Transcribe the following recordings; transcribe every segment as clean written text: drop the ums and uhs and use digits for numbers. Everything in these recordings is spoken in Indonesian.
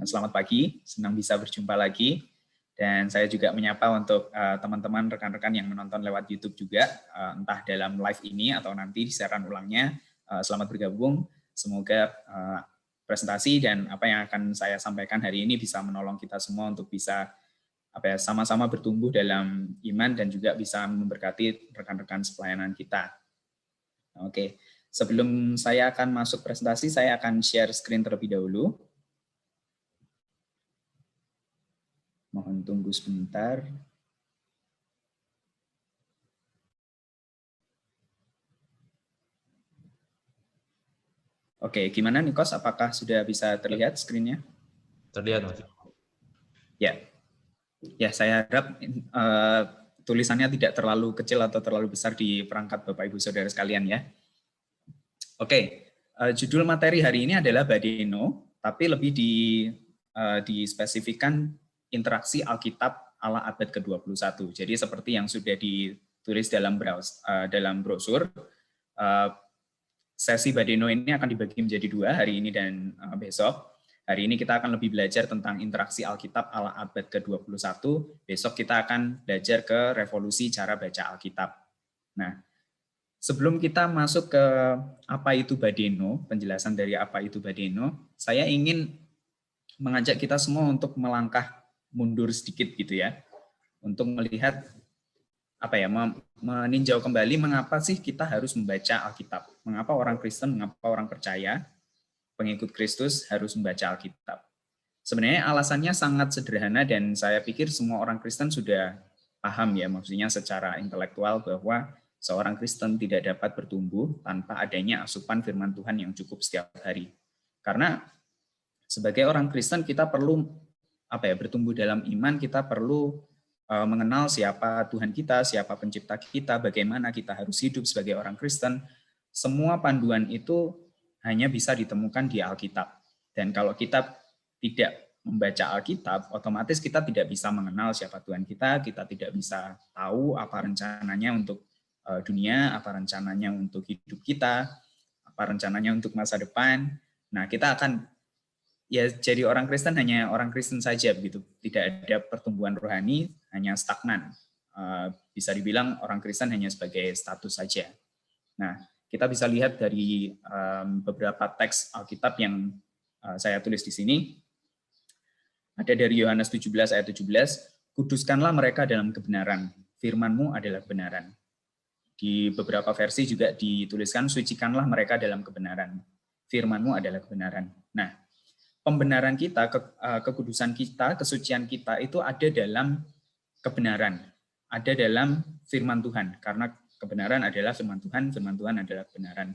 Selamat pagi, senang bisa berjumpa lagi. Dan saya juga menyapa untuk teman-teman rekan-rekan yang menonton lewat YouTube juga, entah dalam live ini atau nanti di siaran ulangnya. Selamat bergabung. Semoga presentasi dan apa yang akan saya sampaikan hari ini bisa menolong kita semua untuk bisa sama-sama bertumbuh dalam iman dan juga bisa memberkati rekan-rekan sepelayanan kita. Oke, sebelum saya akan masuk presentasi, saya akan share screen terlebih dahulu. Mohon tunggu sebentar. Oke, gimana Nikos? Apakah sudah bisa terlihat screen-nya? Terlihat, Mas. Ya, saya harap tulisannya tidak terlalu kecil atau terlalu besar di perangkat Bapak Ibu Saudara sekalian ya. Oke, judul materi hari ini adalah Badeno, tapi lebih dispesifikkan interaksi Alkitab ala abad ke-21. Jadi seperti yang sudah ditulis dalam brosur, sesi Badeno ini akan dibagi menjadi dua, hari ini dan besok. Hari ini kita akan lebih belajar tentang interaksi Alkitab ala abad ke-21. Besok kita akan belajar ke revolusi cara baca Alkitab. Nah, sebelum kita masuk ke apa itu Badeno, penjelasan dari apa itu Badeno, saya ingin mengajak kita semua untuk melangkah mundur sedikit gitu ya, untuk melihat meninjau kembali mengapa sih kita harus membaca Alkitab, mengapa orang Kristen, mengapa orang percaya, pengikut Kristus harus membaca Alkitab. Sebenarnya alasannya sangat sederhana dan saya pikir semua orang Kristen sudah paham ya, maksudnya secara intelektual bahwa seorang Kristen tidak dapat bertumbuh tanpa adanya asupan firman Tuhan yang cukup setiap hari. Karena sebagai orang Kristen kita perlu bertumbuh dalam iman, kita perlu mengenal siapa Tuhan kita, siapa pencipta kita, bagaimana kita harus hidup sebagai orang Kristen. Semua panduan itu hanya bisa ditemukan di Alkitab. Dan kalau kita tidak membaca Alkitab, otomatis kita tidak bisa mengenal siapa Tuhan kita tidak bisa tahu apa rencananya untuk dunia, apa rencananya untuk hidup kita, apa rencananya untuk masa depan. Nah, kita akan jadi orang Kristen hanya orang Kristen saja begitu, tidak ada pertumbuhan rohani, hanya stagnan. Bisa dibilang orang Kristen hanya sebagai status saja. Nah, kita bisa lihat dari beberapa teks Alkitab yang saya tulis di sini. Ada dari Yohanes 17 ayat 17, kuduskanlah mereka dalam kebenaran, firman-Mu adalah kebenaran. Di beberapa versi juga dituliskan, sucikanlah mereka dalam kebenaran, firman-Mu adalah kebenaran. Nah, pembenaran kita, kekudusan kita, kesucian kita itu ada dalam kebenaran, ada dalam firman Tuhan, karena kebenaran adalah firman Tuhan adalah kebenaran.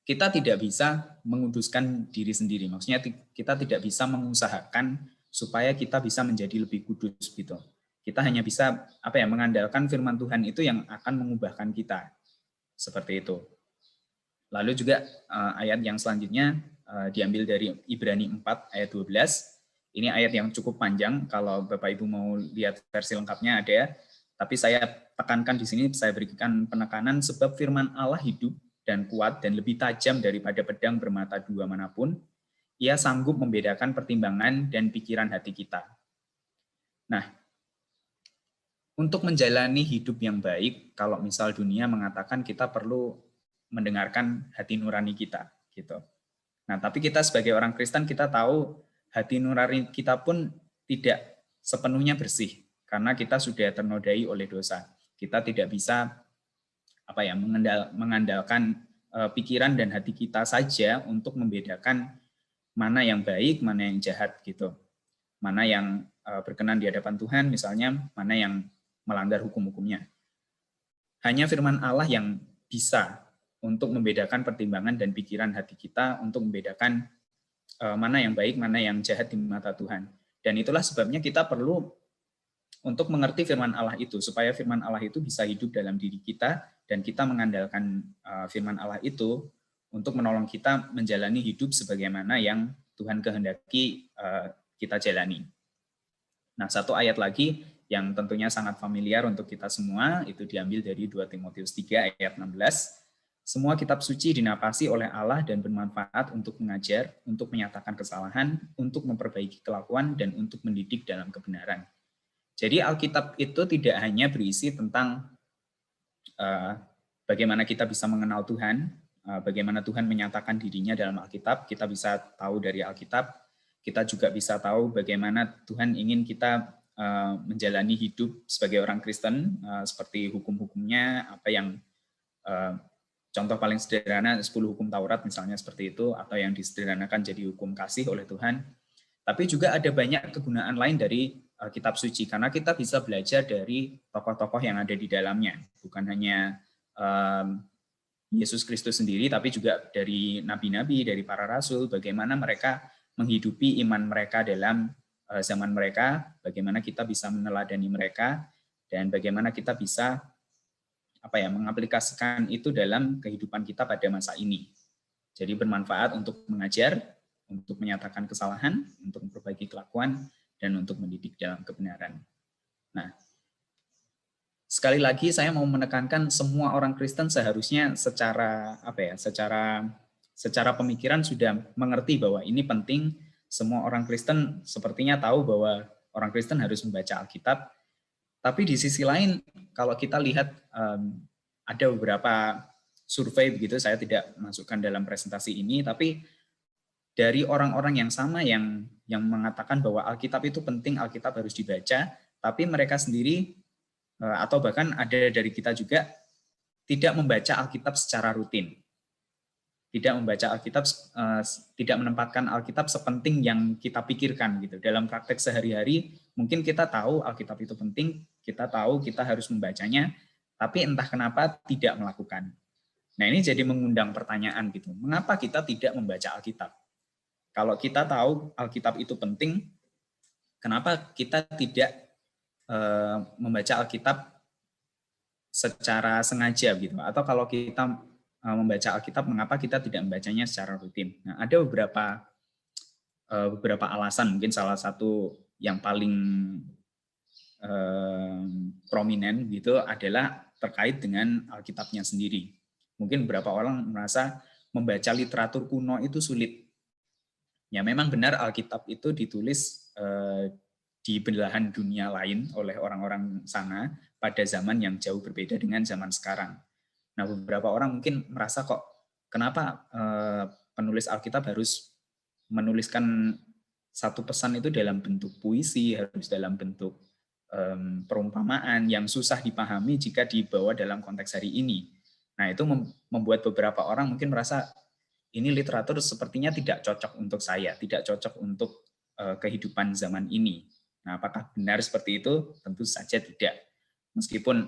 Kita tidak bisa menguduskan diri sendiri, maksudnya kita tidak bisa mengusahakan supaya kita bisa menjadi lebih kudus gitu. Kita hanya bisa mengandalkan firman Tuhan itu yang akan mengubahkan kita. Seperti itu. Lalu juga ayat yang selanjutnya diambil dari Ibrani 4 ayat 12. Ini ayat yang cukup panjang, kalau Bapak Ibu mau lihat versi lengkapnya ada, tapi saya tekankan di sini, saya berikan penekanan sebab firman Allah hidup dan kuat dan lebih tajam daripada pedang bermata dua manapun, ia sanggup membedakan pertimbangan dan pikiran hati kita. Nah, untuk menjalani hidup yang baik, kalau misal dunia mengatakan kita perlu mendengarkan hati nurani kita, gitu. Nah, tapi kita sebagai orang Kristen kita tahu hati nurani kita pun tidak sepenuhnya bersih karena kita sudah ternodai oleh dosa. Kita tidak bisa mengandalkan pikiran dan hati kita saja untuk membedakan mana yang baik, mana yang jahat gitu. Mana yang berkenan di hadapan Tuhan misalnya, mana yang melanggar hukum-hukumnya. Hanya firman Allah yang bisa untuk membedakan pertimbangan dan pikiran hati kita, untuk membedakan mana yang baik, mana yang jahat di mata Tuhan. Dan itulah sebabnya kita perlu untuk mengerti firman Allah itu, supaya firman Allah itu bisa hidup dalam diri kita, dan kita mengandalkan firman Allah itu untuk menolong kita menjalani hidup sebagaimana yang Tuhan kehendaki kita jalani. Nah, satu ayat lagi yang tentunya sangat familiar untuk kita semua, itu diambil dari 2 Timotius 3 ayat 16. Semua kitab suci dinapasi oleh Allah dan bermanfaat untuk mengajar, untuk menyatakan kesalahan, untuk memperbaiki kelakuan, dan untuk mendidik dalam kebenaran. Jadi Alkitab itu tidak hanya berisi tentang bagaimana kita bisa mengenal Tuhan, bagaimana Tuhan menyatakan dirinya dalam Alkitab, kita bisa tahu dari Alkitab, kita juga bisa tahu bagaimana Tuhan ingin kita menjalani hidup sebagai orang Kristen, seperti hukum-hukumnya, apa yang contoh paling sederhana 10 hukum Taurat misalnya seperti itu, atau yang disederhanakan jadi hukum kasih oleh Tuhan. Tapi juga ada banyak kegunaan lain dari kitab suci, karena kita bisa belajar dari tokoh-tokoh yang ada di dalamnya, bukan hanya Yesus Kristus sendiri, tapi juga dari nabi-nabi, dari para rasul, bagaimana mereka menghidupi iman mereka dalam zaman mereka, bagaimana kita bisa meneladani mereka, dan bagaimana kita bisa mengaplikasikan itu dalam kehidupan kita pada masa ini. Jadi bermanfaat untuk mengajar, untuk menyatakan kesalahan, untuk memperbaiki kelakuan, dan untuk mendidik dalam kebenaran. Nah, sekali lagi saya mau menekankan semua orang Kristen seharusnya secara pemikiran sudah mengerti bahwa ini penting. Semua orang Kristen sepertinya tahu bahwa orang Kristen harus membaca Alkitab. Tapi di sisi lain, kalau kita lihat ada beberapa survei begitu, saya tidak masukkan dalam presentasi ini, tapi dari orang-orang yang sama yang mengatakan bahwa Alkitab itu penting, Alkitab harus dibaca, tapi mereka sendiri atau bahkan ada dari kita juga tidak membaca Alkitab secara rutin. Tidak membaca Alkitab, tidak menempatkan Alkitab sepenting yang kita pikirkan gitu. Dalam praktek sehari-hari, mungkin kita tahu Alkitab itu penting, kita tahu kita harus membacanya, tapi entah kenapa tidak melakukan. Nah, ini jadi mengundang pertanyaan gitu. Mengapa kita tidak membaca Alkitab? Kalau kita tahu Alkitab itu penting, kenapa kita tidak membaca Alkitab secara sengaja gitu? Atau kalau kita membaca Alkitab, mengapa kita tidak membacanya secara rutin? Nah, ada beberapa alasan. Mungkin salah satu yang paling prominent gitu adalah terkait dengan Alkitabnya sendiri. Mungkin beberapa orang merasa membaca literatur kuno itu sulit. Ya, memang benar Alkitab itu ditulis di belahan dunia lain oleh orang-orang sana pada zaman yang jauh berbeda dengan zaman sekarang. Nah, beberapa orang mungkin merasa kok kenapa penulis Alkitab harus menuliskan satu pesan itu dalam bentuk puisi, harus dalam bentuk perumpamaan yang susah dipahami jika dibawa dalam konteks hari ini. Nah, itu membuat beberapa orang mungkin merasa ini literatur sepertinya tidak cocok untuk saya, tidak cocok untuk kehidupan zaman ini. Nah, apakah benar seperti itu? Tentu saja tidak. Meskipun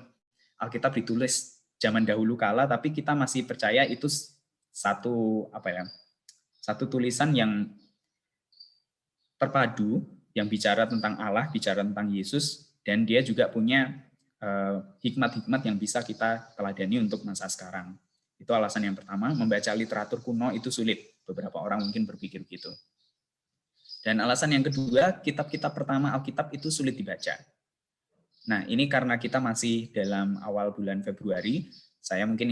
Alkitab ditulis zaman dahulu kala, tapi kita masih percaya itu satu tulisan yang terpadu, yang bicara tentang Allah, bicara tentang Yesus, dan dia juga punya hikmat-hikmat yang bisa kita teladani untuk masa sekarang. Itu alasan yang pertama, membaca literatur kuno itu sulit. Beberapa orang mungkin berpikir begitu. Dan alasan yang kedua, kitab-kitab pertama Alkitab itu sulit dibaca. Nah, ini karena kita masih dalam awal bulan Februari, saya mungkin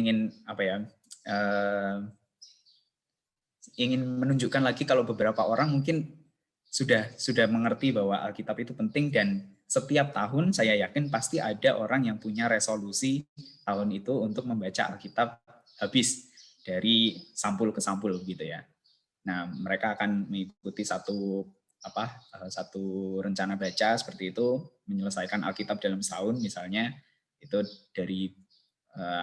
ingin menunjukkan lagi kalau beberapa orang mungkin sudah mengerti bahwa Alkitab itu penting, dan setiap tahun saya yakin pasti ada orang yang punya resolusi tahun itu untuk membaca Alkitab habis dari sampul ke sampul gitu ya. Nah, mereka akan mengikuti satu rencana baca seperti itu, menyelesaikan Alkitab dalam setahun misalnya, itu dari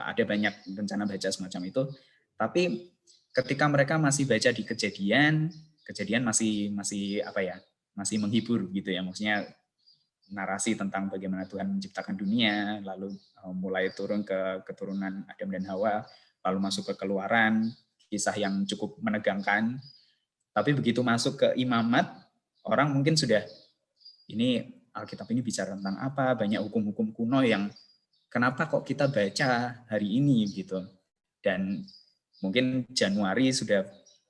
ada banyak rencana baca semacam itu. Tapi ketika mereka masih baca di Kejadian masih menghibur gitu ya, maksudnya narasi tentang bagaimana Tuhan menciptakan dunia, lalu mulai turun ke keturunan Adam dan Hawa, lalu masuk ke Keluaran, kisah yang cukup menegangkan. Tapi begitu masuk ke Imamat, orang mungkin sudah, ini Alkitab ini bicara tentang apa, banyak hukum-hukum kuno yang kenapa kok kita baca hari ini gitu. Dan mungkin Januari sudah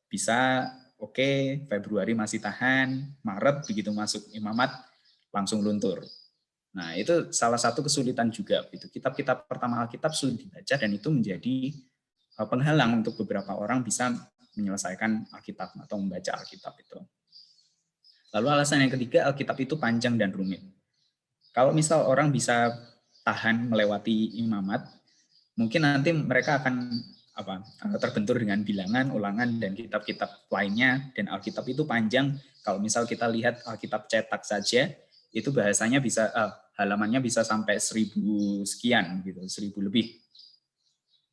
bisa, oke, Februari masih tahan, Maret begitu masuk Imamat langsung luntur. Nah, itu salah satu kesulitan juga gitu. Kitab-kitab pertama Alkitab sulit dibaca, dan itu menjadi penghalang untuk beberapa orang bisa menyelesaikan Alkitab atau membaca Alkitab itu. Lalu alasan yang ketiga, Alkitab itu panjang dan rumit. Kalau misal orang bisa tahan melewati imamat, mungkin nanti mereka akan terbentur dengan bilangan, ulangan, dan kitab-kitab lainnya. Dan Alkitab itu panjang. Kalau misal kita lihat Alkitab cetak saja, itu bahasanya bisa halamannya bisa sampai 1000 sekian, gitu, 1000 lebih.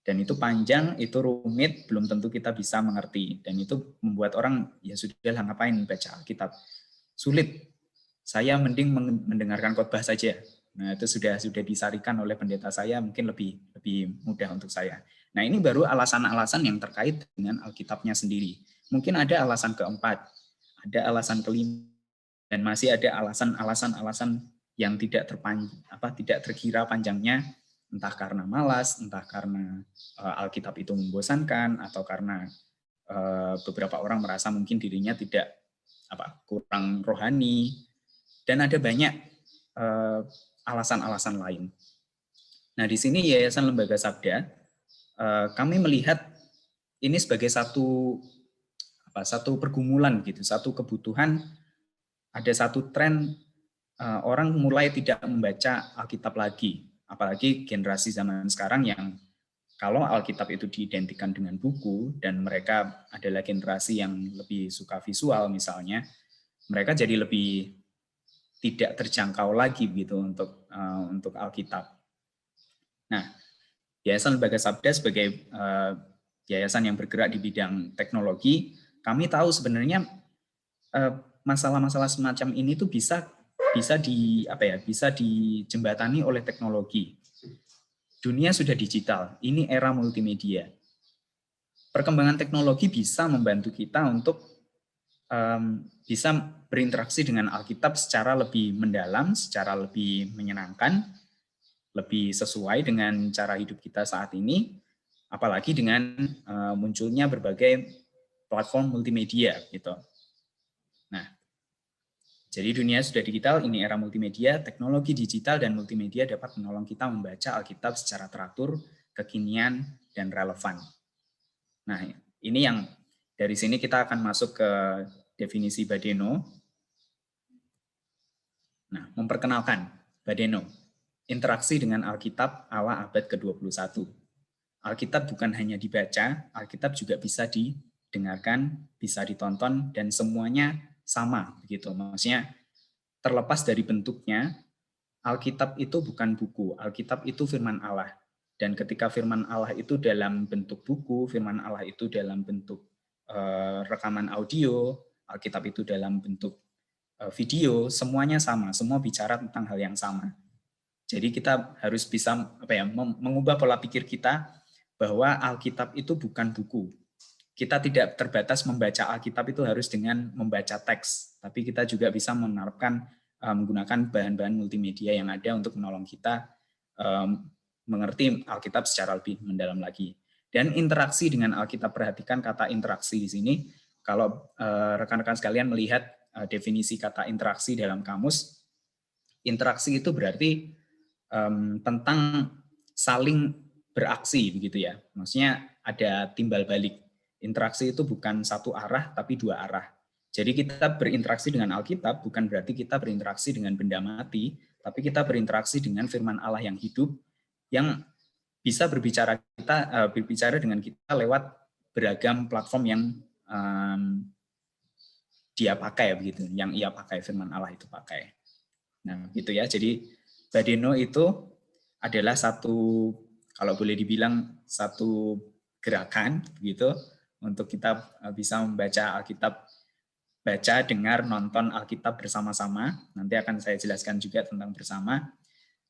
Dan itu panjang, itu rumit, belum tentu kita bisa mengerti. Dan itu membuat orang, ya sudahlah ngapain baca Alkitab. Sulit. Saya mending mendengarkan khotbah saja. Nah, itu sudah disarikan oleh pendeta saya, mungkin lebih mudah untuk saya. Nah, ini baru alasan-alasan yang terkait dengan Alkitabnya sendiri. Mungkin ada alasan keempat, ada alasan kelima, dan masih ada alasan-alasan yang tidak terkira panjangnya, entah karena malas, entah karena Alkitab itu membosankan, atau karena beberapa orang merasa mungkin dirinya tidak kurang rohani, dan ada banyak alasan-alasan lain. Nah, di sini Yayasan Lembaga Sabda, kami melihat ini sebagai satu pergumulan gitu, satu kebutuhan, ada satu tren orang mulai tidak membaca Alkitab lagi, apalagi generasi zaman sekarang yang kalau Alkitab itu diidentikan dengan buku dan mereka adalah generasi yang lebih suka visual misalnya, mereka jadi lebih tidak terjangkau lagi begitu untuk Alkitab. Nah, Yayasan Lembaga Sabda sebagai yayasan yang bergerak di bidang teknologi, kami tahu sebenarnya masalah-masalah semacam ini tuh bisa dijembatani oleh teknologi. Dunia sudah digital, ini era multimedia. Perkembangan teknologi bisa membantu kita untuk bisa berinteraksi dengan Alkitab secara lebih mendalam, secara lebih menyenangkan, lebih sesuai dengan cara hidup kita saat ini, apalagi dengan munculnya berbagai platform multimedia gitu. Nah, jadi dunia sudah digital, ini era multimedia, teknologi digital dan multimedia dapat menolong kita membaca Alkitab secara teratur, kekinian, dan relevan. Nah, ini yang dari sini kita akan masuk ke definisi Badeno. Nah, memperkenalkan Badeno, interaksi dengan Alkitab ala abad ke-21. Alkitab bukan hanya dibaca, Alkitab juga bisa didengarkan, bisa ditonton, dan semuanya sama. Begitu. Maksudnya, terlepas dari bentuknya, Alkitab itu bukan buku, Alkitab itu firman Allah. Dan ketika firman Allah itu dalam bentuk buku, firman Allah itu dalam bentuk rekaman audio, Alkitab itu dalam bentuk video, semuanya sama, semua bicara tentang hal yang sama. Jadi kita harus bisa mengubah pola pikir kita bahwa Alkitab itu bukan buku. Kita tidak terbatas membaca Alkitab itu harus dengan membaca teks, tapi kita juga bisa menerapkan menggunakan bahan-bahan multimedia yang ada untuk menolong kita mengerti Alkitab secara lebih mendalam lagi. Dan interaksi dengan Alkitab, perhatikan kata interaksi di sini. Kalau rekan-rekan sekalian melihat definisi kata interaksi dalam kamus, interaksi itu berarti tentang saling beraksi begitu ya. Maksudnya ada timbal balik. Interaksi itu bukan satu arah tapi dua arah. Jadi kita berinteraksi dengan Alkitab bukan berarti kita berinteraksi dengan benda mati, tapi kita berinteraksi dengan firman Allah yang hidup yang bisa berbicara dengan kita lewat beragam platform yang dia pakai begitu, yang ia pakai, firman Allah itu pakai. Nah, gitu ya. Jadi Badeno itu adalah satu, kalau boleh dibilang satu gerakan begitu untuk kita bisa membaca Alkitab, baca, dengar, nonton Alkitab bersama-sama. Nanti akan saya jelaskan juga tentang bersama.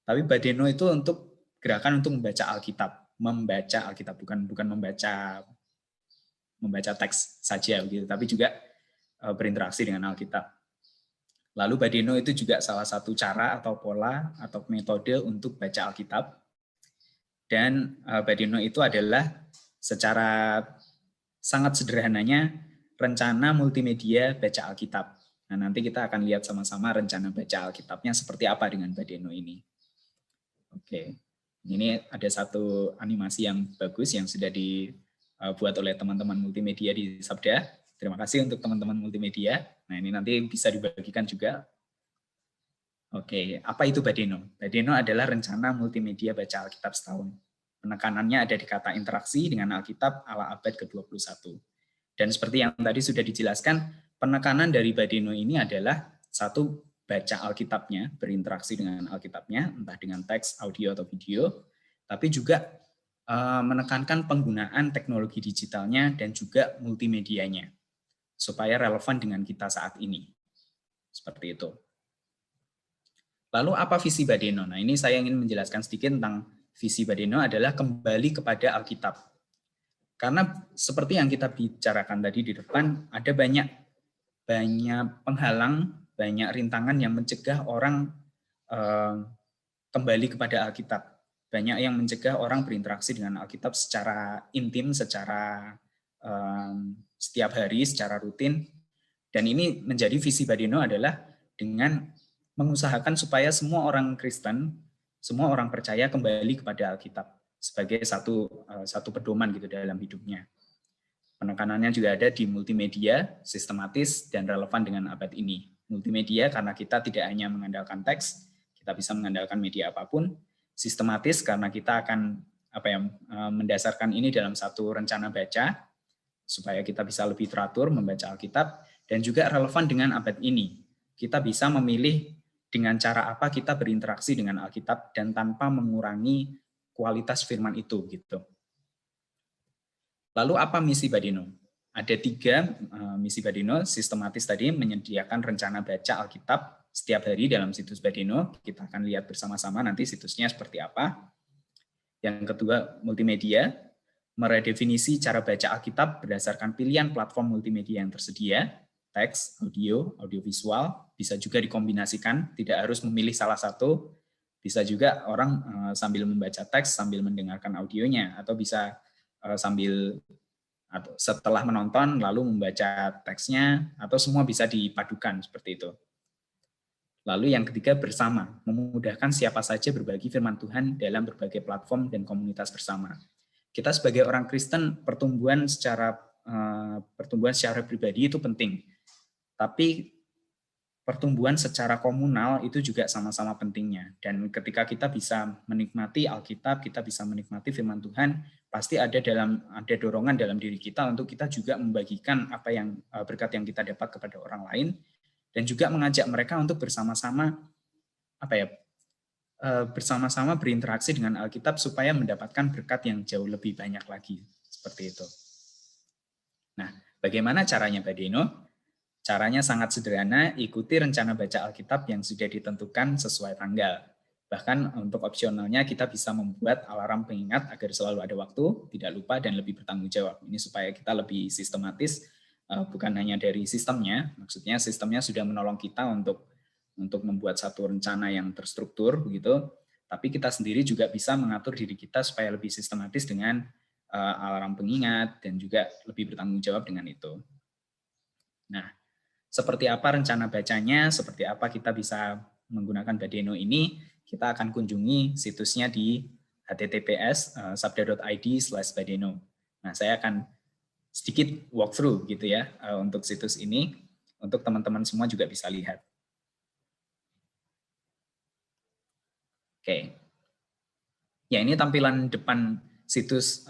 Tapi Badeno itu untuk gerakan untuk membaca Alkitab, bukan membaca teks saja begitu, tapi juga berinteraksi dengan Alkitab. Lalu Badeno itu juga salah satu cara atau pola atau metode untuk baca Alkitab. Dan Badeno itu adalah secara sangat sederhananya rencana multimedia baca Alkitab. Nah, nanti kita akan lihat sama-sama rencana baca Alkitabnya seperti apa dengan Badeno ini. Oke, ini ada satu animasi yang bagus yang sudah buat oleh teman-teman multimedia di Sabda. Terima kasih untuk teman-teman multimedia. Nah, ini nanti bisa dibagikan juga. Oke, apa itu Badeno? Badeno adalah rencana multimedia baca Alkitab setahun. Penekanannya ada di kata interaksi dengan Alkitab ala abad ke-21. Dan seperti yang tadi sudah dijelaskan, penekanan dari Badeno ini adalah satu, baca Alkitabnya, berinteraksi dengan Alkitabnya, entah dengan teks, audio, atau video, tapi juga menekankan penggunaan teknologi digitalnya dan juga multimedianya, supaya relevan dengan kita saat ini. Seperti itu. Lalu apa visi Badeno? Nah, ini saya ingin menjelaskan sedikit tentang visi Badeno adalah kembali kepada Alkitab. Karena seperti yang kita bicarakan tadi di depan, ada banyak penghalang, banyak rintangan yang mencegah orang kembali kepada Alkitab. Banyak yang mencegah orang berinteraksi dengan Alkitab secara intim, secara setiap hari, secara rutin. Dan ini menjadi visi Badeno adalah dengan mengusahakan supaya semua orang Kristen, semua orang percaya kembali kepada Alkitab sebagai satu pedoman gitu dalam hidupnya. Penekanannya juga ada di multimedia, sistematis, dan relevan dengan abad ini. Multimedia karena kita tidak hanya mengandalkan teks, kita bisa mengandalkan media apapun. Sistematis karena kita akan mendasarkan ini dalam satu rencana baca, supaya kita bisa lebih teratur membaca Alkitab, dan juga relevan dengan abad ini. Kita bisa memilih dengan cara apa kita berinteraksi dengan Alkitab dan tanpa mengurangi kualitas firman itu gitu. Lalu apa misi Badeno? Ada 3 misi Badeno. Sistematis tadi menyediakan rencana baca Alkitab setiap hari dalam situs Badeno. Kita akan lihat bersama-sama nanti situsnya seperti apa. Yang kedua, multimedia, meredefinisi cara baca Alkitab berdasarkan pilihan platform multimedia yang tersedia, teks, audio, audiovisual, bisa juga dikombinasikan, tidak harus memilih salah satu, bisa juga orang sambil membaca teks, sambil mendengarkan audionya, atau bisa setelah menonton lalu membaca teksnya, atau semua bisa dipadukan seperti itu. Lalu yang ketiga, bersama, memudahkan siapa saja berbagi firman Tuhan dalam berbagai platform dan komunitas bersama. Kita sebagai orang Kristen, pertumbuhan secara pribadi itu penting, tapi pertumbuhan secara komunal itu juga sama-sama pentingnya. Dan ketika kita bisa menikmati Alkitab, kita bisa menikmati firman Tuhan, pasti ada dorongan dalam diri kita untuk kita juga membagikan apa yang berkat yang kita dapat kepada orang lain, dan juga mengajak mereka untuk bersama-sama bersama-sama berinteraksi dengan Alkitab supaya mendapatkan berkat yang jauh lebih banyak lagi, seperti itu. Nah, bagaimana caranya Badeno? Caranya sangat sederhana, ikuti rencana baca Alkitab yang sudah ditentukan sesuai tanggal. Bahkan untuk opsionalnya kita bisa membuat alarm pengingat agar selalu ada waktu, tidak lupa, dan lebih bertanggung jawab. Ini supaya kita lebih sistematis, bukan hanya dari sistemnya, maksudnya sistemnya sudah menolong kita untuk membuat satu rencana yang terstruktur, begitu. Tapi kita sendiri juga bisa mengatur diri kita supaya lebih sistematis dengan alarm pengingat, dan juga lebih bertanggung jawab dengan itu. Nah, seperti apa rencana bacanya, seperti apa kita bisa menggunakan Badeno ini, kita akan kunjungi situsnya di https://sabda.id/badeno. Nah, saya akan sedikit walkthrough gitu ya untuk situs ini, untuk teman-teman semua juga bisa lihat. Oke. Ya, ini tampilan depan situs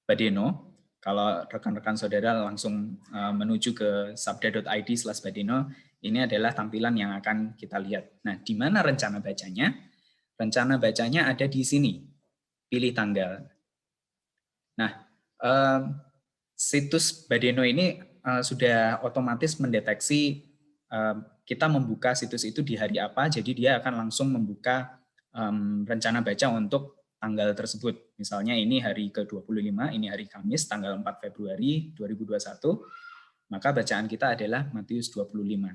Badeno. Kalau rekan-rekan saudara langsung menuju ke sabda.id/badeno, ini adalah tampilan yang akan kita lihat. Nah, di mana rencana bacanya? Rencana bacanya ada di sini. Pilih tanggal. Nah, situs Badeno ini sudah otomatis mendeteksi kita membuka situs itu di hari apa, jadi dia akan langsung membuka rencana baca untuk tanggal tersebut. Misalnya ini hari ke-25, ini hari Kamis, tanggal 4 Februari 2021, maka bacaan kita adalah Matius 25.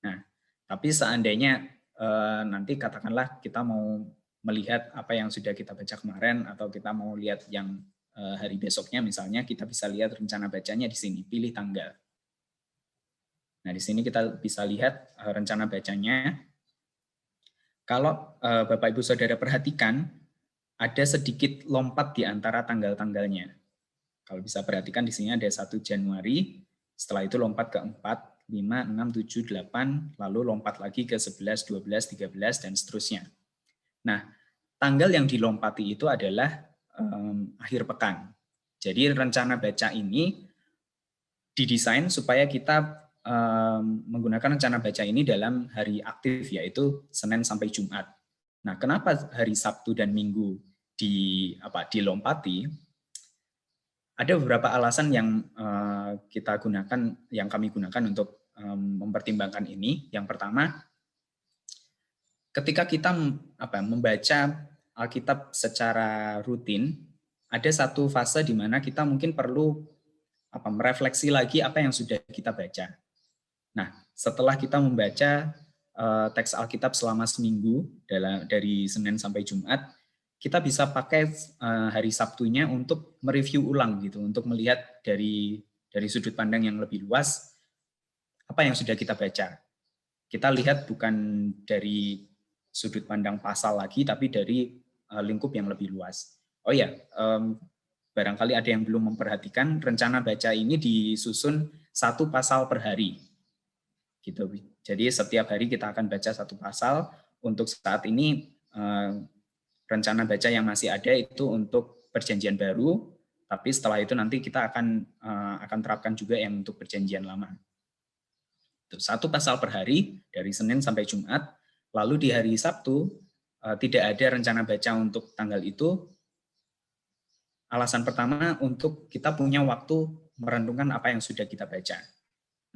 Nah, tapi seandainya nanti katakanlah kita mau melihat apa yang sudah kita baca kemarin, atau kita mau lihat yang hari besoknya misalnya, kita bisa lihat rencana bacanya di sini, pilih tanggal. Nah, di sini kita bisa lihat rencana bacanya. Kalau Bapak Ibu Saudara perhatikan, ada sedikit lompat di antara tanggal-tanggalnya. Kalau bisa perhatikan di sini ada 1 Januari, setelah itu lompat ke 4, 5, 6, 7, 8, lalu lompat lagi ke 11, 12, 13, dan seterusnya. Nah, tanggal yang dilompati itu adalah akhir pekan. Jadi rencana baca ini didesain supaya kita menggunakan rencana baca ini dalam hari aktif, yaitu Senin sampai Jumat. Nah, kenapa hari Sabtu dan Minggu dilompati? Ada beberapa alasan yang kami gunakan untuk mempertimbangkan ini. Yang pertama, ketika kita membaca Alkitab secara rutin, ada satu fase di mana kita mungkin perlu merefleksi lagi apa yang sudah kita baca. Nah, setelah kita membaca teks Alkitab selama seminggu dari Senin sampai Jumat, kita bisa pakai hari Sabtunya untuk mereview ulang gitu, untuk melihat dari sudut pandang yang lebih luas apa yang sudah kita baca. Kita lihat bukan dari sudut pandang pasal lagi, tapi dari lingkup yang lebih luas. Oh ya, barangkali ada yang belum memperhatikan, rencana baca ini disusun 1 pasal per hari. Gitu. Jadi setiap hari kita akan baca 1 pasal. Untuk saat ini rencana baca yang masih ada itu untuk Perjanjian Baru, tapi setelah itu nanti kita akan terapkan juga yang untuk Perjanjian Lama. Itu 1 pasal per hari dari Senin sampai Jumat. Lalu di hari Sabtu tidak ada rencana baca untuk tanggal itu. Alasan pertama, untuk kita punya waktu merenungkan apa yang sudah kita baca.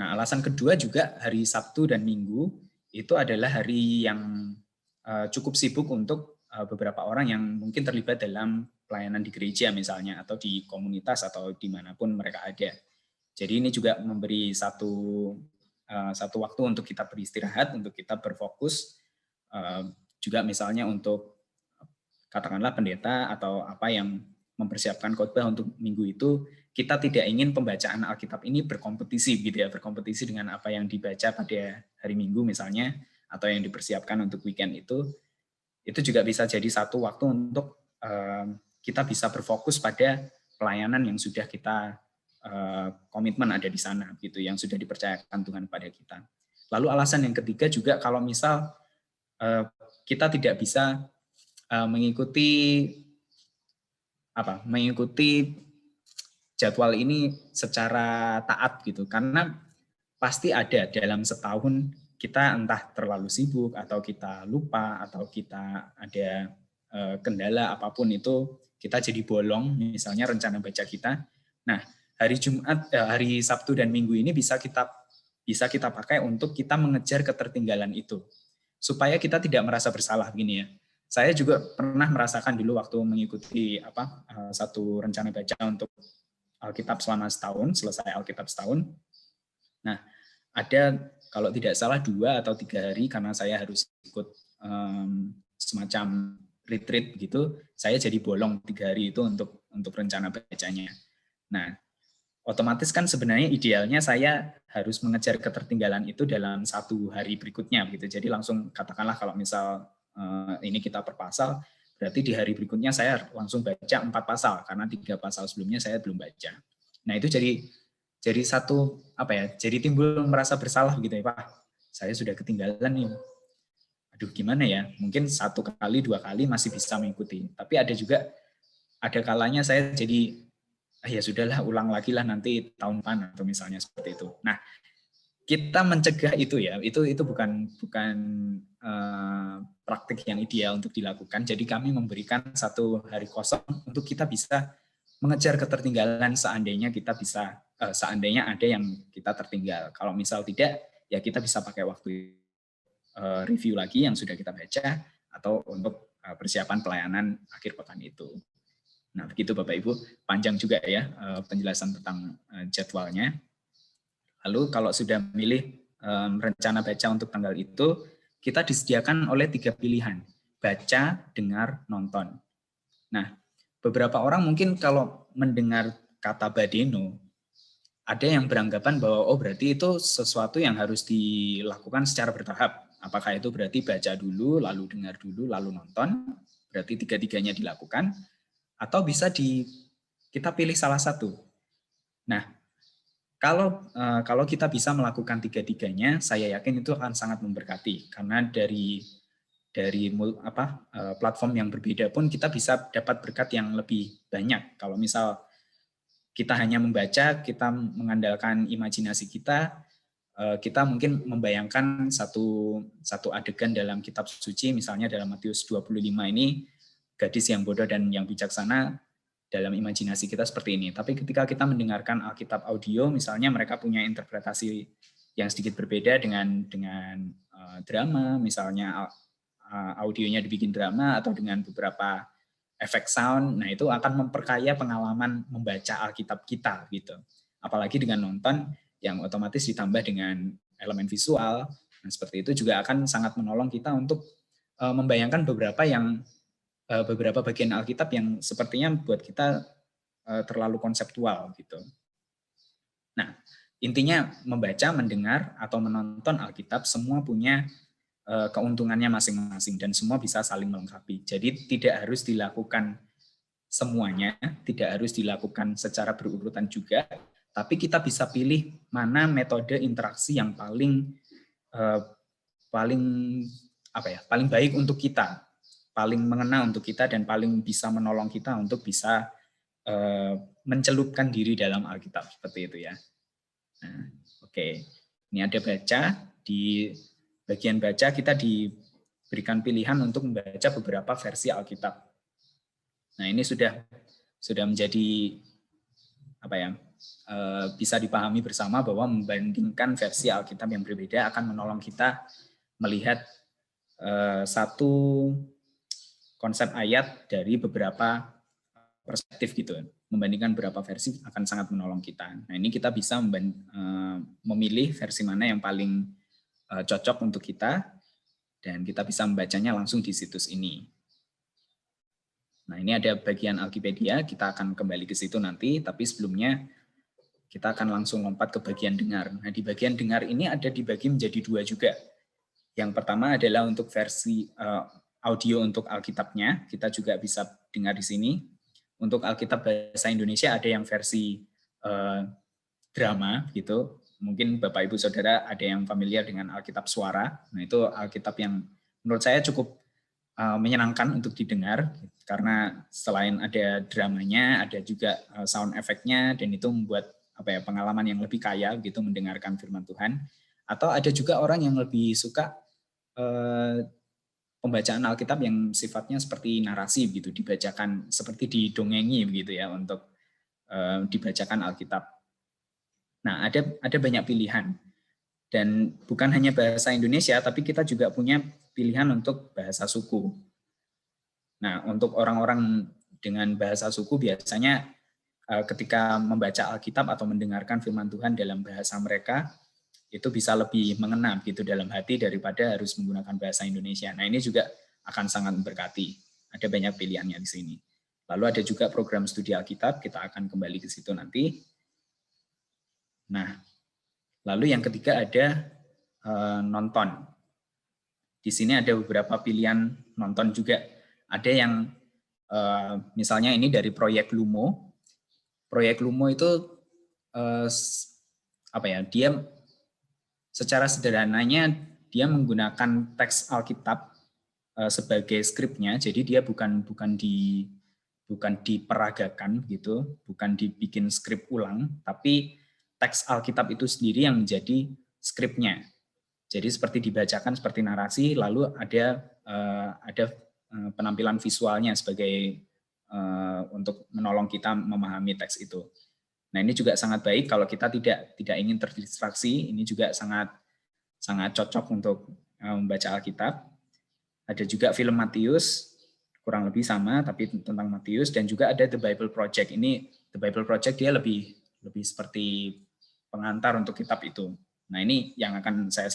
Nah, alasan kedua juga hari Sabtu dan Minggu itu adalah hari yang cukup sibuk untuk beberapa orang yang mungkin terlibat dalam pelayanan di gereja misalnya, atau di komunitas, atau dimanapun mereka ada. Jadi ini juga memberi satu waktu untuk kita beristirahat, untuk kita berfokus, juga misalnya untuk katakanlah pendeta atau apa yang mempersiapkan khotbah untuk minggu itu, kita tidak ingin pembacaan Alkitab ini berkompetisi gitu ya, berkompetisi dengan apa yang dibaca pada hari Minggu misalnya, atau yang dipersiapkan untuk weekend itu juga bisa jadi satu waktu untuk kita bisa berfokus pada pelayanan yang sudah kita komitmen ada di sana gitu, yang sudah dipercayakan Tuhan pada kita. Lalu alasan yang ketiga juga, kalau misal kita tidak bisa mengikuti jadwal ini secara taat gitu, karena pasti ada dalam setahun kita entah terlalu sibuk, atau kita lupa, atau kita ada kendala apapun itu, kita jadi bolong misalnya rencana baca kita. Nah, hari Sabtu dan Minggu ini bisa kita pakai untuk kita mengejar ketertinggalan itu, supaya kita tidak merasa bersalah begini ya. Saya juga pernah merasakan dulu waktu mengikuti satu rencana baca untuk Alkitab selama setahun, selesai Alkitab setahun. Nah, ada kalau tidak salah 2 atau 3 hari, karena saya harus ikut semacam retreat gitu, saya jadi bolong 3 hari itu untuk rencana bacanya. Nah, otomatis kan sebenarnya idealnya saya harus mengejar ketertinggalan itu dalam 1 hari berikutnya gitu. Jadi langsung katakanlah kalau misal ini kita per pasal, berarti di hari berikutnya saya langsung baca 4 pasal, karena 3 pasal sebelumnya saya belum baca. Nah, itu jadi satu jadi timbul merasa bersalah gitu ya, Pak. Saya sudah ketinggalan nih. Aduh, gimana ya? Mungkin 1 kali 2 kali masih bisa mengikuti. Tapi ada kalanya saya jadi ya sudahlah, ulang lagi lah nanti tahun depan, atau misalnya seperti itu. Nah, kita mencegah itu ya, itu bukan praktik yang ideal untuk dilakukan. Jadi kami memberikan 1 hari kosong untuk kita bisa mengejar ketertinggalan seandainya ada yang kita tertinggal. Kalau misal tidak, ya kita bisa pakai waktu review lagi yang sudah kita baca, atau untuk persiapan pelayanan akhir pekan itu. Nah, begitu Bapak Ibu, panjang juga ya penjelasan tentang jadwalnya. Lalu kalau sudah memilih rencana baca untuk tanggal itu, kita disediakan oleh 3 pilihan, baca, dengar, nonton. Nah, beberapa orang mungkin kalau mendengar kata badeno, ada yang beranggapan bahwa berarti itu sesuatu yang harus dilakukan secara bertahap. Apakah itu berarti baca dulu, lalu dengar dulu, lalu nonton, berarti 3-tiganya dilakukan, atau bisa kita pilih salah satu. Nah, kalau kita bisa melakukan tiga-tiganya, saya yakin itu akan sangat memberkati, karena dari platform yang berbeda pun kita bisa dapat berkat yang lebih banyak. Kalau misal kita hanya membaca, kita mengandalkan imajinasi kita mungkin membayangkan satu adegan dalam kitab suci, misalnya dalam Matius 25 ini, gadis yang bodoh dan yang bijaksana, dalam imajinasi kita seperti ini. Tapi ketika kita mendengarkan Alkitab audio, misalnya mereka punya interpretasi yang sedikit berbeda dengan drama, misalnya audionya dibikin drama atau dengan beberapa efek sound, nah itu akan memperkaya pengalaman membaca Alkitab kita gitu. Apalagi dengan nonton yang otomatis ditambah dengan elemen visual, nah seperti itu juga akan sangat menolong kita untuk membayangkan beberapa bagian Alkitab yang sepertinya buat kita terlalu konseptual gitu. Nah, intinya membaca, mendengar, atau menonton Alkitab semua punya keuntungannya masing-masing dan semua bisa saling melengkapi. Jadi tidak harus dilakukan semuanya, tidak harus dilakukan secara berurutan juga, tapi kita bisa pilih mana metode interaksi yang paling baik untuk kita, paling mengena untuk kita, dan paling bisa menolong kita untuk bisa mencelupkan diri dalam Alkitab seperti itu ya. Nah, oke. Ini ada baca, di bagian baca kita diberikan pilihan untuk membaca beberapa versi Alkitab. Nah, ini sudah menjadi bisa dipahami bersama bahwa membandingkan versi Alkitab yang berbeda akan menolong kita melihat satu konsep ayat dari beberapa perspektif gitu. Membandingkan beberapa versi akan sangat menolong kita. Nah, ini kita bisa memilih versi mana yang paling cocok untuk kita, dan kita bisa membacanya langsung di situs ini. Nah, ini ada bagian Alkipedia, kita akan kembali ke situ nanti, tapi sebelumnya kita akan langsung lompat ke bagian dengar. Nah, di bagian dengar ini ada dibagi menjadi dua juga. Yang pertama adalah untuk versi audio untuk Alkitabnya, kita juga bisa dengar di sini. Untuk Alkitab bahasa Indonesia ada yang versi drama gitu. Mungkin Bapak Ibu Saudara ada yang familiar dengan Alkitab suara. Nah, itu Alkitab yang menurut saya cukup menyenangkan untuk didengar, karena selain ada dramanya, ada juga sound efeknya, dan itu membuat pengalaman yang lebih kaya gitu mendengarkan firman Tuhan. Atau ada juga orang yang lebih suka pembacaan Alkitab yang sifatnya seperti narasi gitu, dibacakan seperti didongengi begitu ya, untuk dibacakan Alkitab. Nah, ada banyak pilihan. Dan bukan hanya bahasa Indonesia, tapi kita juga punya pilihan untuk bahasa suku. Nah, untuk orang-orang dengan bahasa suku biasanya ketika membaca Alkitab atau mendengarkan firman Tuhan dalam bahasa mereka, itu bisa lebih mengena gitu dalam hati daripada harus menggunakan bahasa Indonesia. Nah, ini juga akan sangat memberkati. Ada banyak pilihannya di sini. Lalu ada juga program studi Alkitab, kita akan kembali ke situ nanti. Nah, lalu yang ketiga ada nonton. Di sini ada beberapa pilihan nonton juga. Ada yang misalnya ini dari proyek Lumo. Proyek Lumo itu dia secara sederhananya dia menggunakan teks Alkitab sebagai skripnya. Jadi dia bukan diperagakan gitu, bukan dibikin skrip ulang, tapi teks Alkitab itu sendiri yang menjadi skripnya. Jadi seperti dibacakan seperti narasi, lalu ada penampilan visualnya sebagai untuk menolong kita memahami teks itu. Nah, ini juga sangat baik kalau kita tidak ingin terdistraksi. Ini juga sangat cocok untuk membaca Alkitab. Ada juga film Matius, kurang lebih sama tapi tentang Matius, dan juga ada The Bible Project. Ini The Bible Project dia lebih seperti pengantar untuk kitab itu. Nah, ini yang akan saya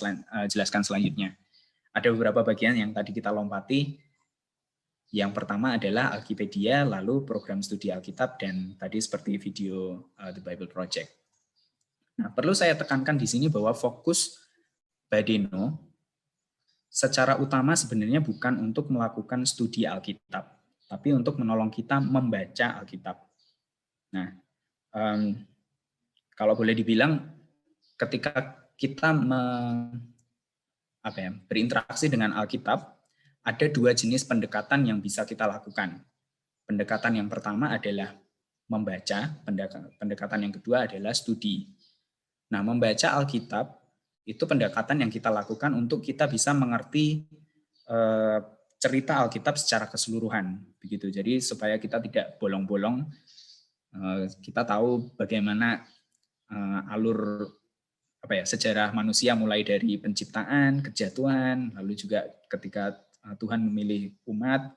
jelaskan selanjutnya. Ada beberapa bagian yang tadi kita lompati. Yang pertama adalah Alkipedia, lalu program studi Alkitab, dan tadi seperti video The Bible Project. Nah, perlu saya tekankan di sini bahwa fokus Badeno secara utama sebenarnya bukan untuk melakukan studi Alkitab, tapi untuk menolong kita membaca Alkitab. Nah, kalau boleh dibilang ketika kita berinteraksi dengan Alkitab, ada 2 jenis pendekatan yang bisa kita lakukan. Pendekatan yang pertama adalah membaca, pendekatan yang kedua adalah studi. Nah, membaca Alkitab itu pendekatan yang kita lakukan untuk kita bisa mengerti cerita Alkitab secara keseluruhan, begitu. Jadi supaya kita tidak bolong-bolong, kita tahu bagaimana alur sejarah manusia mulai dari penciptaan, kejatuhan, lalu juga ketika Tuhan memilih umat,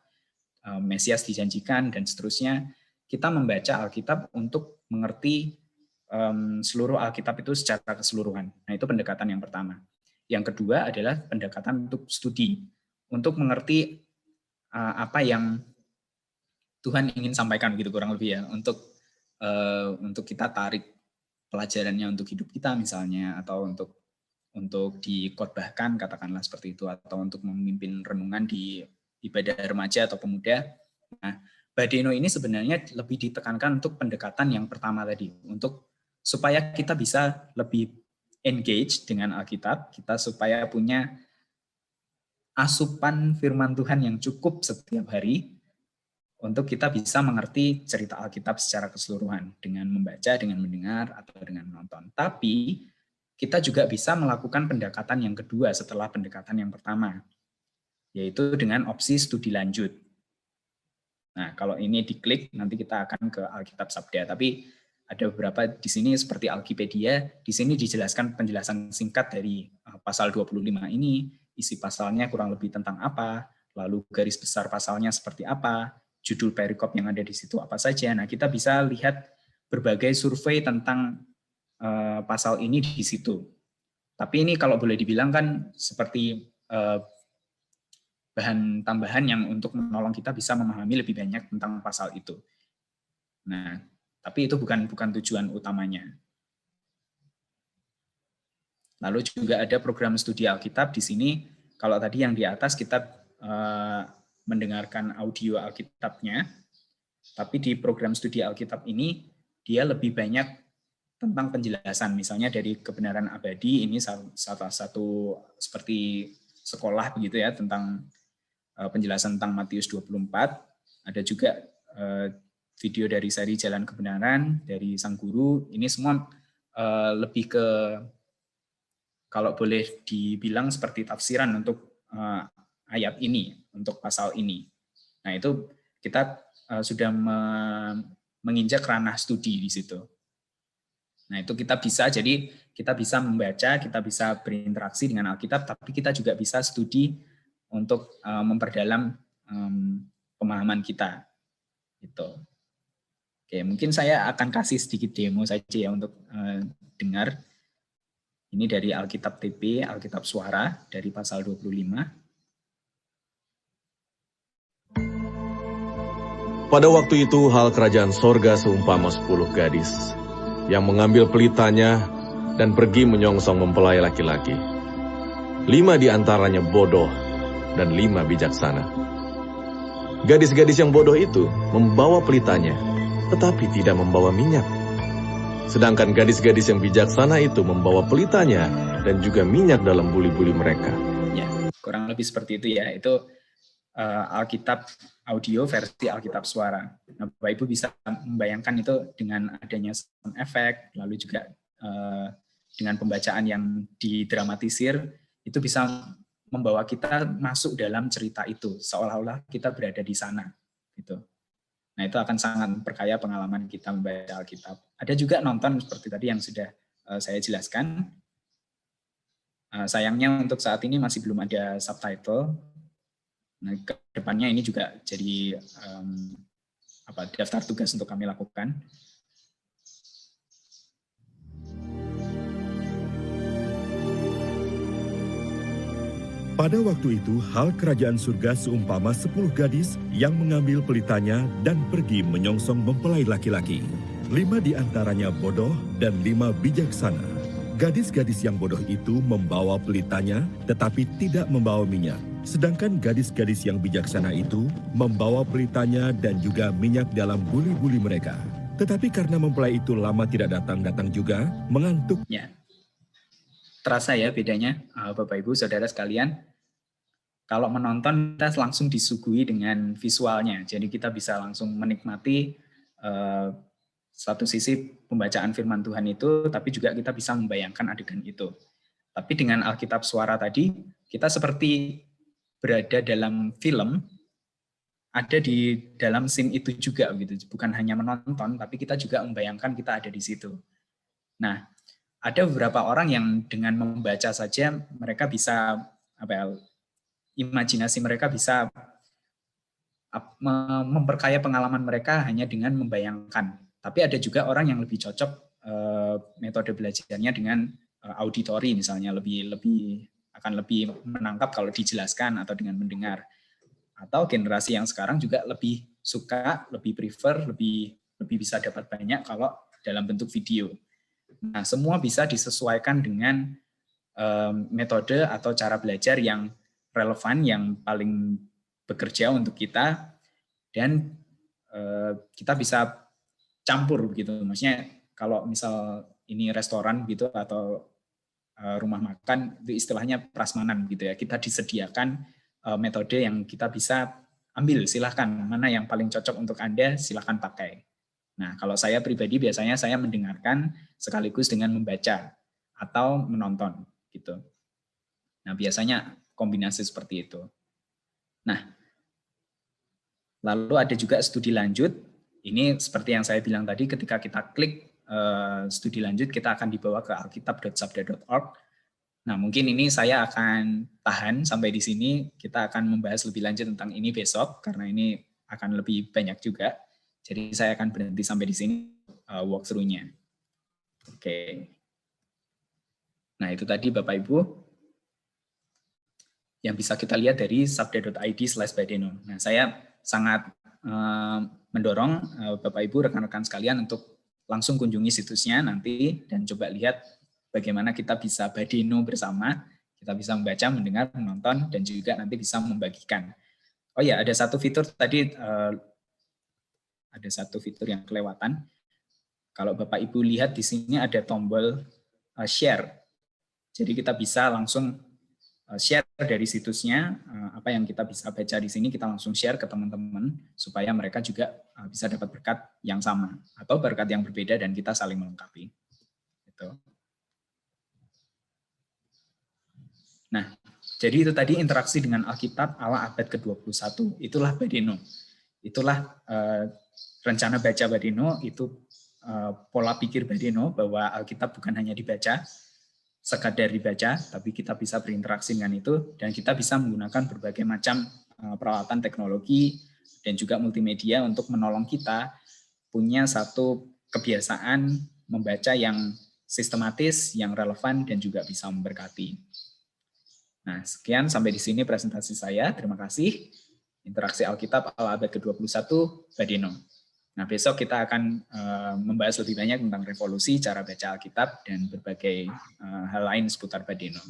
Mesias dijanjikan, dan seterusnya. Kita membaca Alkitab untuk mengerti seluruh Alkitab itu secara keseluruhan. Nah, itu pendekatan yang pertama. Yang kedua adalah pendekatan untuk studi, untuk mengerti apa yang Tuhan ingin sampaikan, gitu kurang lebih ya, untuk kita tarik pelajarannya untuk hidup kita misalnya, atau untuk dikhotbahkan, katakanlah seperti itu, atau untuk memimpin renungan di ibadah remaja atau pemuda. Nah, Badeno ini sebenarnya lebih ditekankan untuk pendekatan yang pertama tadi, untuk supaya kita bisa lebih engage dengan Alkitab, kita supaya punya asupan firman Tuhan yang cukup setiap hari, untuk kita bisa mengerti cerita Alkitab secara keseluruhan, dengan membaca, dengan mendengar, atau dengan menonton. Tapi, kita juga bisa melakukan pendekatan yang kedua setelah pendekatan yang pertama, yaitu dengan opsi studi lanjut. Nah, kalau ini diklik, nanti kita akan ke Alkitab Sabda. Tapi ada beberapa di sini seperti Alkipedia, di sini dijelaskan penjelasan singkat dari pasal 25 ini, isi pasalnya kurang lebih tentang apa, lalu garis besar pasalnya seperti apa, judul perikop yang ada di situ apa saja. Nah, kita bisa lihat berbagai survei tentang pasal ini di situ. Tapi ini kalau boleh dibilang kan seperti bahan tambahan yang untuk menolong kita bisa memahami lebih banyak tentang pasal itu. Nah, tapi itu bukan tujuan utamanya. Lalu juga ada program studi Alkitab di sini. Kalau tadi yang di atas kita mendengarkan audio Alkitabnya, tapi di program studi Alkitab ini dia lebih banyak tentang penjelasan, misalnya dari kebenaran abadi, ini salah satu seperti sekolah begitu ya, tentang penjelasan tentang Matius 24. Ada juga video dari seri Jalan Kebenaran dari Sang Guru. Ini semua lebih ke, kalau boleh dibilang seperti tafsiran untuk ayat ini, untuk pasal ini. Nah, itu kita sudah menginjak ranah studi di situ. Nah, itu kita bisa membaca, kita bisa berinteraksi dengan Alkitab, tapi kita juga bisa studi untuk memperdalam pemahaman kita. Gitu. Oke, mungkin saya akan kasih sedikit demo saja ya untuk dengar. Ini dari Alkitab TP, Alkitab Suara, dari pasal 25. Pada waktu itu hal kerajaan sorga seumpama 10 gadis yang mengambil pelitanya dan pergi menyongsong mempelai laki-laki. 5 di antaranya bodoh dan 5 bijaksana. Gadis-gadis yang bodoh itu membawa pelitanya, tetapi tidak membawa minyak. Sedangkan gadis-gadis yang bijaksana itu membawa pelitanya dan juga minyak dalam buli-buli mereka. Ya, kurang lebih seperti itu ya. Itu Alkitab audio versi Alkitab suara. Nah, Bapak Ibu bisa membayangkan itu dengan adanya sound effect, lalu juga dengan pembacaan yang didramatisir, itu bisa membawa kita masuk dalam cerita itu, seolah-olah kita berada di sana. Gitu. Nah, itu akan sangat memperkaya pengalaman kita membaca Alkitab. Ada juga nonton seperti tadi yang sudah saya jelaskan. Sayangnya untuk saat ini masih belum ada subtitle. Nah, ke depannya ini juga jadi daftar tugas untuk kami lakukan. Pada waktu itu, hal kerajaan surga seumpama 10 gadis yang mengambil pelitanya dan pergi menyongsong mempelai laki-laki. 5 di antaranya bodoh dan 5 bijaksana. Gadis-gadis yang bodoh itu membawa pelitanya tetapi tidak membawa minyak. Sedangkan gadis-gadis yang bijaksana itu membawa pelitanya dan juga minyak dalam buli-buli mereka. Tetapi karena mempelai itu lama tidak datang-datang juga, mengantuk. Ya, terasa ya bedanya, Bapak Ibu, Saudara sekalian. Kalau menonton kita langsung disuguhi dengan visualnya, jadi kita bisa langsung menikmati satu sisi pembacaan firman Tuhan itu, tapi juga kita bisa membayangkan adegan itu. Tapi dengan Alkitab Suara tadi, kita seperti berada dalam film, ada di dalam scene itu juga, gitu. Bukan hanya menonton, tapi kita juga membayangkan kita ada di situ. Nah, ada beberapa orang yang dengan membaca saja mereka bisa imajinasi mereka bisa memperkaya pengalaman mereka hanya dengan membayangkan. Tapi ada juga orang yang lebih cocok metode belajarnya dengan auditori misalnya, akan lebih menangkap kalau dijelaskan atau dengan mendengar. Atau generasi yang sekarang juga lebih suka, lebih prefer, lebih bisa dapat banyak kalau dalam bentuk video. Nah, semua bisa disesuaikan dengan metode atau cara belajar yang relevan, yang paling bekerja untuk kita, dan kita bisa campur begitu. Maksudnya kalau misal ini restoran gitu atau rumah makan, itu istilahnya prasmanan gitu ya. Kita disediakan metode yang kita bisa ambil, silahkan mana yang paling cocok untuk Anda, silahkan pakai. Nah, kalau saya pribadi biasanya saya mendengarkan sekaligus dengan membaca atau menonton gitu. Nah, biasanya kombinasi seperti itu. Nah, lalu ada juga studi lanjut. Ini seperti yang saya bilang tadi, ketika kita klik studi lanjut, kita akan dibawa ke alkitab.sabda.org. Nah, mungkin ini saya akan tahan sampai di sini. Kita akan membahas lebih lanjut tentang ini besok, karena ini akan lebih banyak juga. Jadi saya akan berhenti sampai di sini walkthrough-nya. Oke. Nah, itu tadi Bapak Ibu yang bisa kita lihat dari sabda.id/badeno. Nah, saya sangat mendorong Bapak Ibu, rekan-rekan sekalian untuk langsung kunjungi situsnya nanti dan coba lihat bagaimana kita bisa badeno bersama, kita bisa membaca, mendengar, menonton, dan juga nanti bisa membagikan. Oh ya, ada satu fitur tadi, ada satu fitur yang kelewatan. Kalau Bapak Ibu lihat di sini ada tombol share. Jadi kita bisa langsung share dari situsnya, apa yang kita bisa baca di sini kita langsung share ke teman-teman supaya mereka juga bisa dapat berkat yang sama atau berkat yang berbeda dan kita saling melengkapi. Gitu. Nah, jadi itu tadi interaksi dengan Alkitab ala abad ke-21. Itulah badeno. Itulah rencana baca badeno, itu pola pikir badeno bahwa Alkitab bukan hanya dibaca, sekadar dibaca, tapi kita bisa berinteraksi dengan itu, dan kita bisa menggunakan berbagai macam peralatan teknologi dan juga multimedia untuk menolong kita punya satu kebiasaan membaca yang sistematis, yang relevan, dan juga bisa memberkati. Nah, sekian sampai di sini presentasi saya. Terima kasih. Interaksi Alkitab ala abad ke-21, badeno. Nah, besok kita akan membahas lebih banyak tentang revolusi, cara baca Alkitab, dan berbagai hal lain seputar badeno.